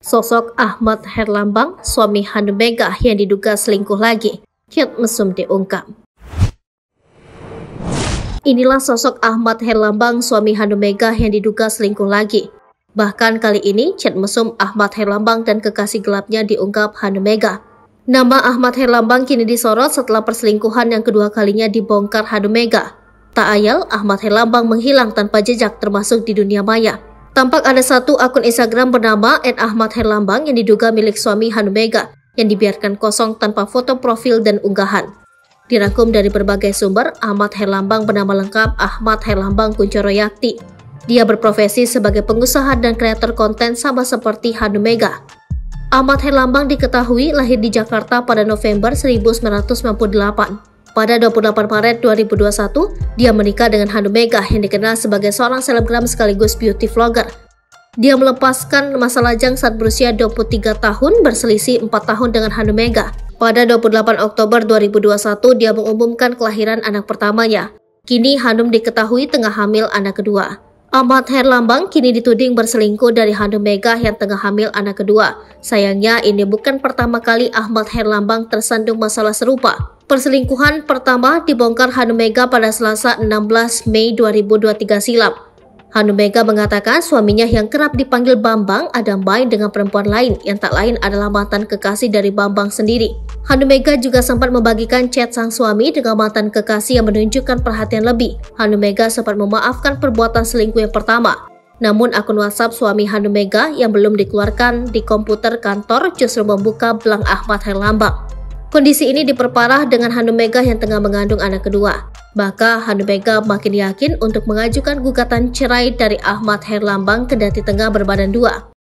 Sosok Ahmad Herlambang, suami Hanum Mega yang diduga selingkuh lagi, kiat mesum diungkap. Inilah sosok Ahmad Herlambang, suami Hanum Mega yang diduga selingkuh lagi. Bahkan kali ini, chat mesum Ahmad Herlambang dan kekasih gelapnya diungkap Hanum Mega. Nama Ahmad Herlambang kini disorot setelah perselingkuhan yang kedua kalinya dibongkar Hanum Mega. Tak ayal, Ahmad Herlambang menghilang tanpa jejak termasuk di dunia maya. Tampak ada satu akun Instagram bernama @ahmadherlambang yang diduga milik suami Hanum Mega yang dibiarkan kosong tanpa foto profil dan unggahan. Dirangkum dari berbagai sumber, Ahmad Herlambang bernama lengkap Ahmad Herlambang Kuncoroyakti. Dia berprofesi sebagai pengusaha dan kreator konten sama seperti Hanum Mega. Ahmad Herlambang diketahui lahir di Jakarta pada November 1998. Pada 28 Maret 2021, dia menikah dengan Hanum Mega yang dikenal sebagai seorang selebgram sekaligus beauty vlogger. Dia melepaskan masa lajang saat berusia 23 tahun berselisih 4 tahun dengan Hanum Mega. Pada 28 Oktober 2021, dia mengumumkan kelahiran anak pertamanya. Kini Hanum diketahui tengah hamil anak kedua. Ahmad Herlambang kini dituding berselingkuh dari Hanum Mega yang tengah hamil anak kedua. Sayangnya ini bukan pertama kali Ahmad Herlambang tersandung masalah serupa. Perselingkuhan pertama dibongkar Hanum Mega pada Selasa 16 Mei 2023 silam. Hanum Mega mengatakan suaminya yang kerap dipanggil Bambang ada main dengan perempuan lain yang tak lain adalah mantan kekasih dari Bambang sendiri. Hanum Mega juga sempat membagikan chat sang suami dengan mantan kekasih yang menunjukkan perhatian lebih. Hanum Mega sempat memaafkan perbuatan selingkuh yang pertama. Namun akun WhatsApp suami Hanum Mega yang belum dikeluarkan di komputer kantor justru membuka belang Ahmad Herlambang. Kondisi ini diperparah dengan Hanum Mega yang tengah mengandung anak kedua. Maka Hanum Mega makin yakin untuk mengajukan gugatan cerai dari Ahmad Herlambang kendati tengah berbadan dua.